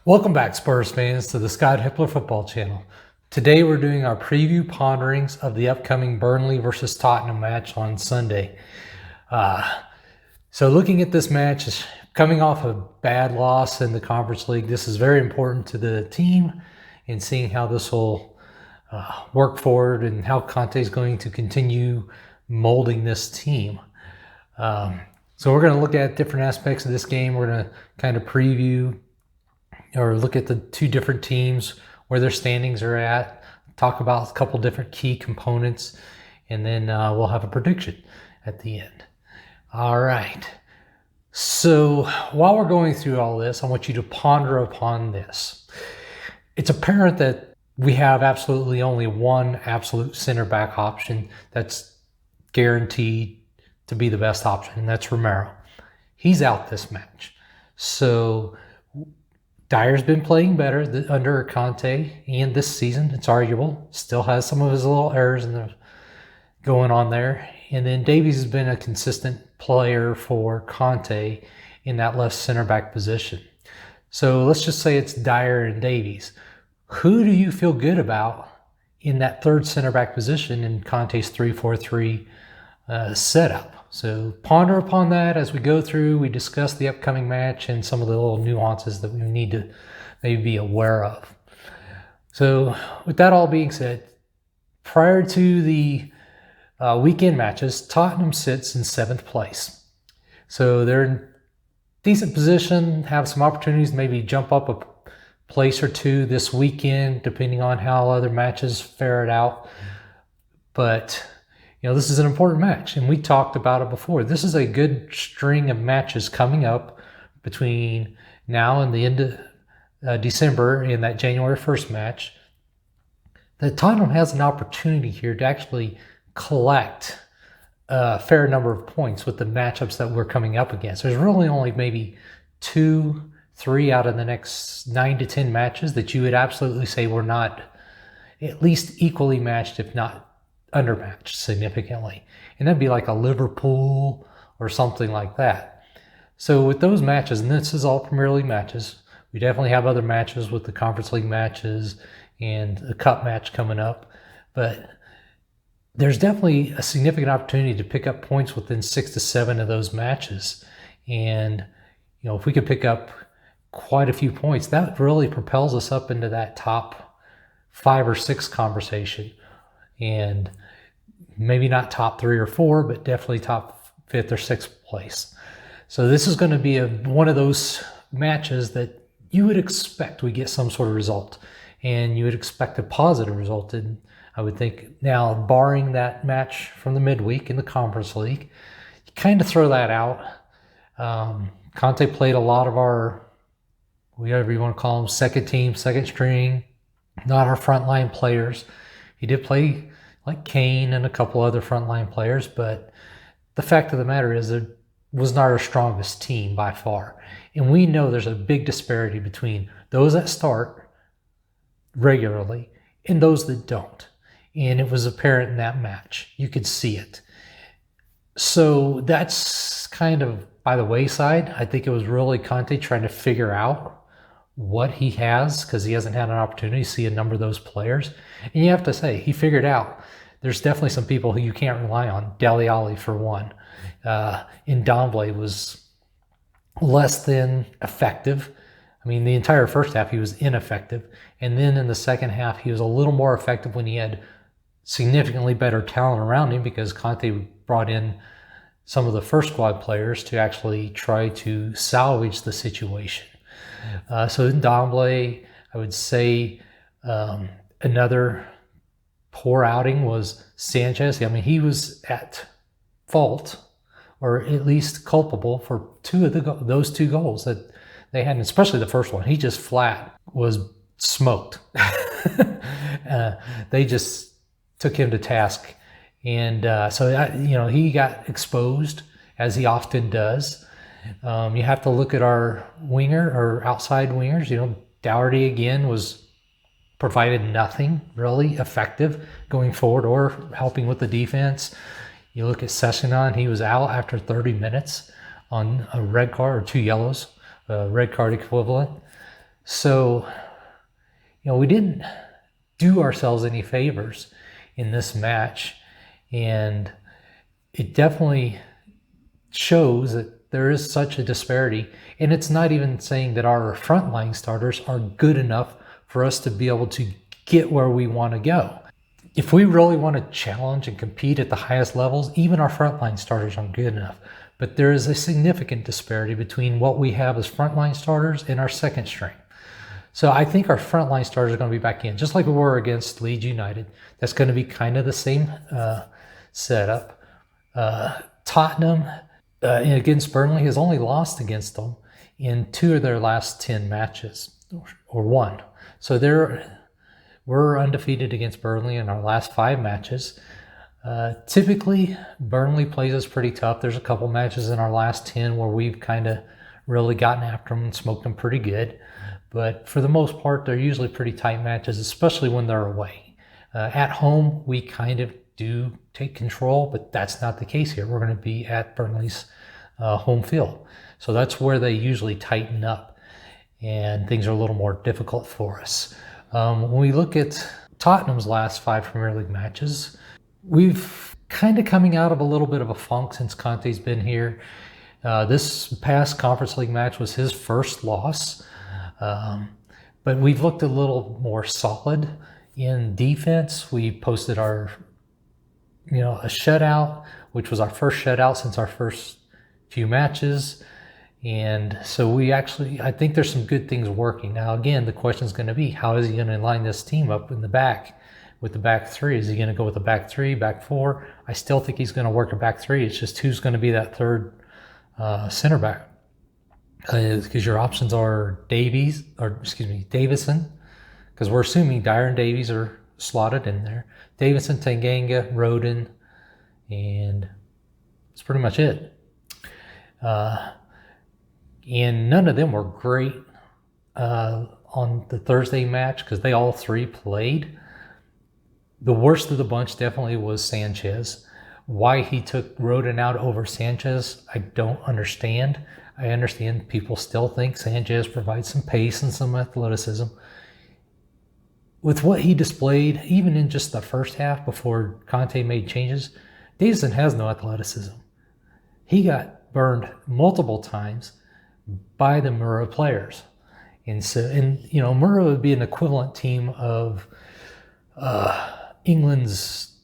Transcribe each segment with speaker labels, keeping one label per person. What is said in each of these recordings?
Speaker 1: Welcome back, Spurs fans, to the Hepler football channel. Today we're doing our preview ponderings of the upcoming Burnley versus Tottenham match on Sunday. So looking at this match, coming off a bad loss in the Conference League, this is very important to the team, and seeing how this will work forward and how Conte is going to continue molding this team. So we're going to look at different aspects of this game. We're going to kind of preview or look at the two different teams, where their standings are at, talk about a couple different key components, and then we'll have a prediction at the end. All right. So while we're going through all this, I want you to ponder upon this. It's apparent that we have absolutely only one absolute center back option that's guaranteed to be the best option, and that's Romero. He's out this match. So Dyer's been playing better under Conte, and this season, it's arguable. Still has some of his little errors going on there. And then Davies has been a consistent player for Conte in that left center back position. So let's just say it's Dyer and Davies. Who do you feel good about in that third center back position in Conte's 3-4-3 setup? So ponder upon that as we go through. We discuss the upcoming match and some of the little nuances that we need to maybe be aware of. So with that all being said, prior to the weekend matches, Tottenham sits in 7th place. So they're in decent position, have some opportunities to maybe jump up a place or two this weekend, depending on how other matches fare it out. But this is an important match, and we talked about it before. This is a good string of matches coming up between now and the end of December in that January 1st match, that Tottenham has an opportunity here to actually collect a fair number of points with the matchups that we're coming up against. There's really only maybe 2-3 out of the next 9 to 10 matches that you would absolutely say we're not at least equally matched, if not undermatched significantly. And that'd be like a Liverpool or something like that. So with those matches, and this is all Premier League matches, we definitely have other matches with the Conference League matches and the Cup match coming up, but there's definitely a significant opportunity to pick up points within 6 to 7 of those matches. And if we could pick up quite a few points, that really propels us up into that top 5 or 6 conversation. And maybe not top 3 or 4, but definitely top 5th or 6th place. So this is going to be one of those matches that you would expect we get some sort of result, and you would expect a positive result. And I would think now, barring that match from the midweek in the Conference League, you kind of throw that out. Conte played a lot of our, whatever you want to call them, second team, second string, not our frontline players. He did play like Kane and a couple other frontline players, but the fact of the matter is it was not our strongest team by far. And we know there's a big disparity between those that start regularly and those that don't. And it was apparent in that match. You could see it. So that's kind of by the wayside. I think it was really Conte trying to figure out what he has, because he hasn't had an opportunity to see a number of those players. And you have to say, he figured out there's definitely some people who you can't rely on. Dele Alli, for one. Ndombele was less than effective. I mean, the entire first half he was ineffective. And then in the second half, he was a little more effective when he had significantly better talent around him, because Conte brought in some of the first squad players to actually try to salvage the situation. So Ndombele, I would say another poor outing was Sanchez. I mean, he was at fault, or at least culpable, for those two goals that they had, and especially the first one. He just flat was smoked. They just took him to task, and so he got exposed, as he often does. You have to look at our winger or outside wingers. Dougherty again provided nothing really effective going forward or helping with the defense. You look at Sessignon, he was out after 30 minutes on a red card, or 2 yellows, red card equivalent. So, we didn't do ourselves any favors in this match, and it definitely shows that there is such a disparity. And it's not even saying that our frontline starters are good enough for us to be able to get where we want to go. If we really want to challenge and compete at the highest levels, even our frontline starters aren't good enough. But there is a significant disparity between what we have as frontline starters and our second string. So I think our frontline starters are going to be back in, just like we were against Leeds United. That's going to be kind of the same setup. Tottenham against Burnley has only lost against them in 2 of their last 10 matches, or 1. So we're undefeated against Burnley in our last 5 matches. Typically, Burnley plays us pretty tough. There's a couple matches in our last 10 where we've kind of really gotten after them and smoked them pretty good. But for the most part, they're usually pretty tight matches, especially when they're away. At home, we kind of do take control, but that's not the case here. We're going to be at Burnley's home field. So that's where they usually tighten up, and things are a little more difficult for us. When we look at Tottenham's last 5 Premier League matches, we've kind of coming out of a little bit of a funk since Conte's been here. This past Conference League match was his first loss. But we've looked a little more solid in defense. We posted a shutout, which was our first shutout since our first few matches. And so I think there's some good things working. Now, again, the question is going to be, how is he going to line this team up in the back with the back 3? Is he going to go with the back 3, back 4? I still think he's going to work a back 3. It's just who's going to be that third center back. Because your options are Davison, because we're assuming Dyer and Davies are slotted in there. Davison, Tanganga, Rodin, and that's pretty much it. And none of them were great on the Thursday match because they all 3 played. The worst of the bunch definitely was Sanchez. Why he took Rodin out over Sanchez, I don't understand. I understand people still think Sanchez provides some pace and some athleticism. With what he displayed, even in just the first half before Conte made changes, Davison has no athleticism. He got burned multiple times by the Murrah players. And Murrah would be an equivalent team of England's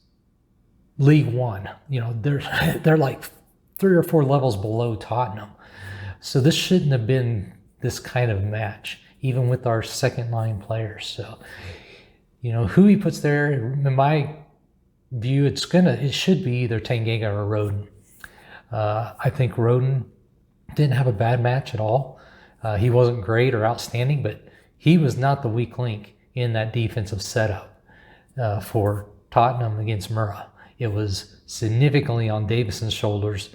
Speaker 1: League One. They're like 3 or 4 levels below Tottenham. So this shouldn't have been this kind of match, even with our second line players. So, who he puts there, in my view, it should be either Tanganga or Rodin. I think Rodin didn't have a bad match at all. He wasn't great or outstanding, but he was not the weak link in that defensive setup for Tottenham against Murrah. It was significantly on Davison's shoulders.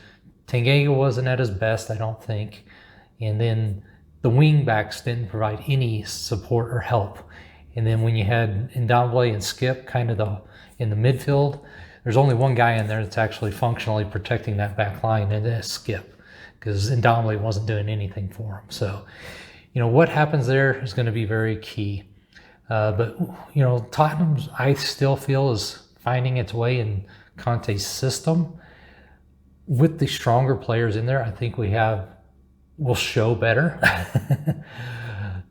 Speaker 1: Tanganga wasn't at his best, I don't think. And then the wing backs didn't provide any support or help. And then when you had Ndombele and Skip kind of in the midfield, there's only one guy in there that's actually functionally protecting that back line, and that's Skip, because Ndombele wasn't doing anything for him. So, what happens there is going to be very key. But Tottenham, I still feel, is finding its way in Conte's system. With the stronger players in there, I think we'll show better.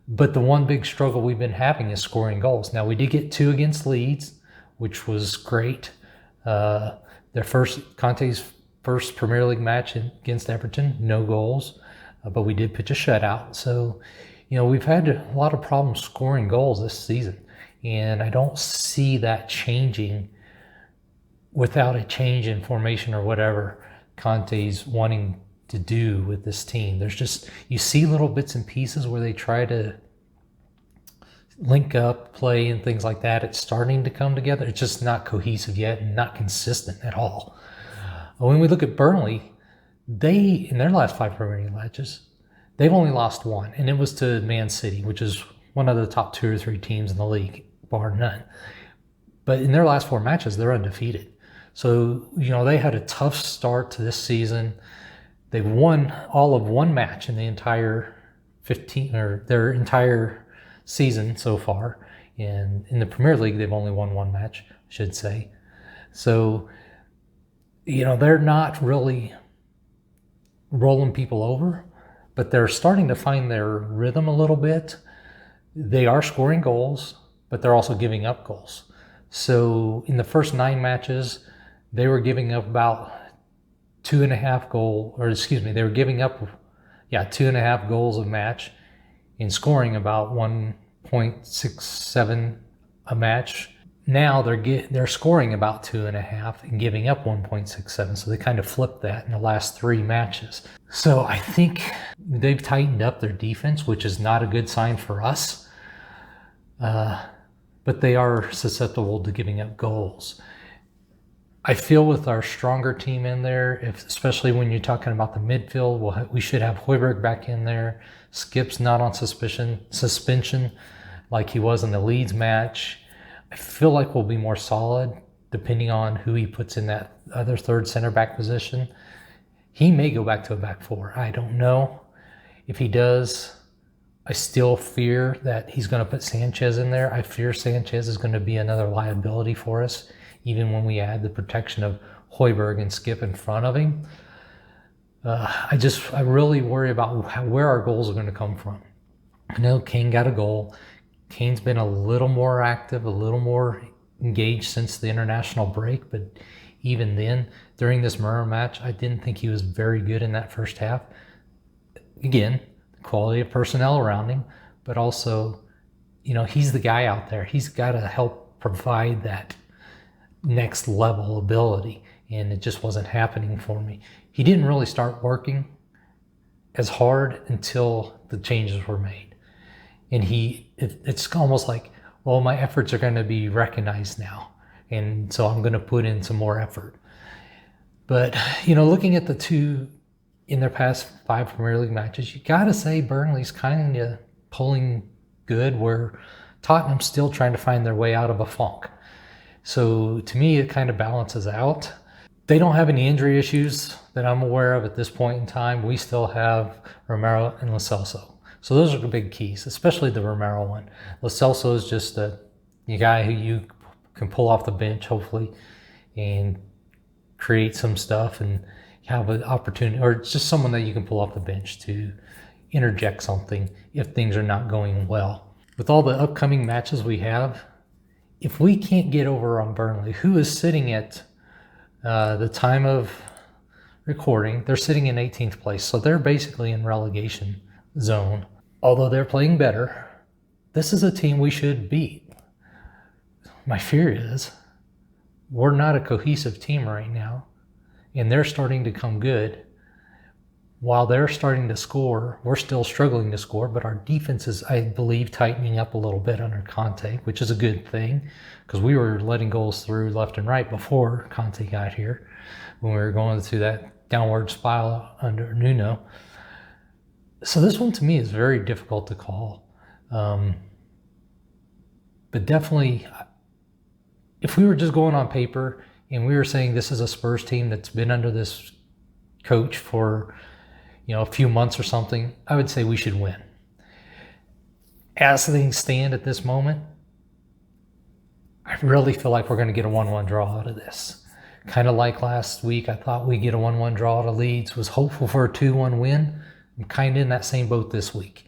Speaker 1: But the one big struggle we've been having is scoring goals. Now, we did get 2 against Leeds, which was great. Conte's first Premier League match against Everton, no goals, but we did pitch a shutout. So, we've had a lot of problems scoring goals this season, and I don't see that changing without a change in formation or whatever Conte's wanting to do with this team. You see little bits and pieces where they try to link up, play, and things like that. It's starting to come together. It's just not cohesive yet and not consistent at all. When we look at Burnley, in their last 5 Premier League matches, they've only lost 1, and it was to Man City, which is one of the top 2 or 3 teams in the league, bar none. But in their last 4 matches, they're undefeated. So, they had a tough start to this season. They've won all of 1 match in the entire their entire season so far. And in the Premier League, they've only won one match, I should say. So, they're not really rolling people over, but they're starting to find their rhythm a little bit. They are scoring goals, but they're also giving up goals. So in the first 9 matches, they were giving up about 2.5 goals, they were giving up 2.5 goals a match and scoring about 1.67 a match. Now they're scoring about 2.5 and giving up 1.67. So they kind of flipped that in the last 3 matches. So I think they've tightened up their defense, which is not a good sign for us. But they are susceptible to giving up goals. I feel with our stronger team in there, especially when you're talking about the midfield, we should have Højbjerg back in there. Skip's not on suspension like he was in the Leeds match. I feel like we'll be more solid depending on who he puts in that other third center back position. He may go back to a back 4. I don't know. If he does, I still fear that he's going to put Sanchez in there. I fear Sanchez is going to be another liability for us, even when we add the protection of Højbjerg and Skip in front of him. I really worry about where our goals are going to come from. I know Kane got a goal. Kane's been a little more active, a little more engaged since the international break, but even then, during this Murrah match, I didn't think he was very good in that first half. Again, the quality of personnel around him, but also, he's the guy out there. He's got to help provide that next level ability, and it just wasn't happening for me. He didn't really start working as hard until the changes were made. And it's almost like, well, my efforts are going to be recognized now, and so I'm going to put in some more effort. But, looking at the two in their past 5 Premier League matches, you got to say Burnley's kind of pulling good, where Tottenham's still trying to find their way out of a funk. So to me, it kind of balances out. They don't have any injury issues that I'm aware of at this point in time. We still have Romero and Lo Celso. So those are the big keys, especially the Romero one. Lo Celso is just a guy who you can pull off the bench, hopefully, and create some stuff and have an opportunity, or it's just someone that you can pull off the bench to interject something if things are not going well. With all the upcoming matches we have, if we can't get over on Burnley, who is sitting at the time of recording, they're sitting in 18th place. So they're basically in relegation zone. Although they're playing better, this is a team we should beat. My fear is we're not a cohesive team right now, and they're starting to come good. While they're starting to score, we're still struggling to score, but our defense is, I believe, tightening up a little bit under Conte, which is a good thing, because we were letting goals through left and right before Conte got here, when we were going through that downward spiral under Nuno. So this one to me is very difficult to call. But definitely, if we were just going on paper and we were saying this is a Spurs team that's been under this coach for a few months or something, I would say we should win. As things stand at this moment, I really feel like we're going to get a 1-1 draw out of this. Kind of like last week, I thought we'd get a 1-1 draw out of Leeds, was hopeful for a 2-1 win. I'm kind of in that same boat this week.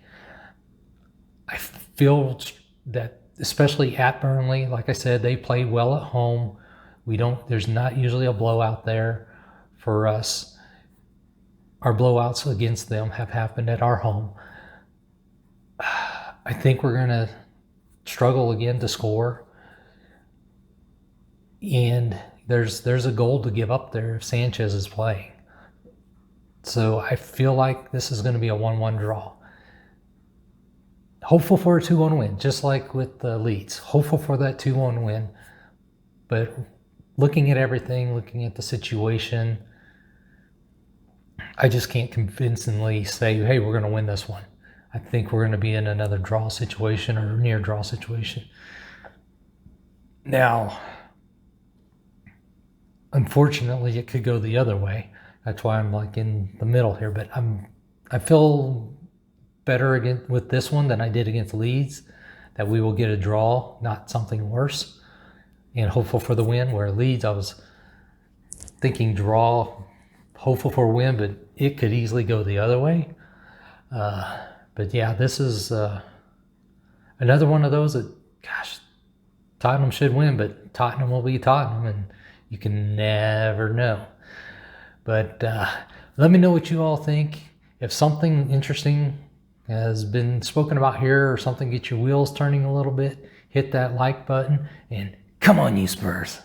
Speaker 1: I feel that, especially at Burnley, like I said, they play well at home. There's not usually a blowout there for us. Our blowouts against them have happened at our home. I think we're going to struggle again to score. And there's a goal to give up there if Sanchez is playing. So I feel like this is going to be a 1-1 draw. Hopeful for a 2-1 win, just like with the Leeds. Hopeful for that 2-1 win. But looking at everything, looking at the situation, I just can't convincingly say, hey, we're going to win this one. I think we're going to be in another draw situation or near draw situation. Now, unfortunately, it could go the other way. That's why I'm like in the middle here. But I feel better with this one than I did against Leeds. that we will get a draw, not something worse, and hopeful for the win. Where Leeds, I was thinking draw, hopeful for a win, but it could easily go the other way. But yeah, this is another one of those that, gosh, Tottenham should win, but Tottenham will be Tottenham, and you can never know. But let me know what you all think. If something interesting has been spoken about here or something gets your wheels turning a little bit, hit that like button, and come on, you Spurs.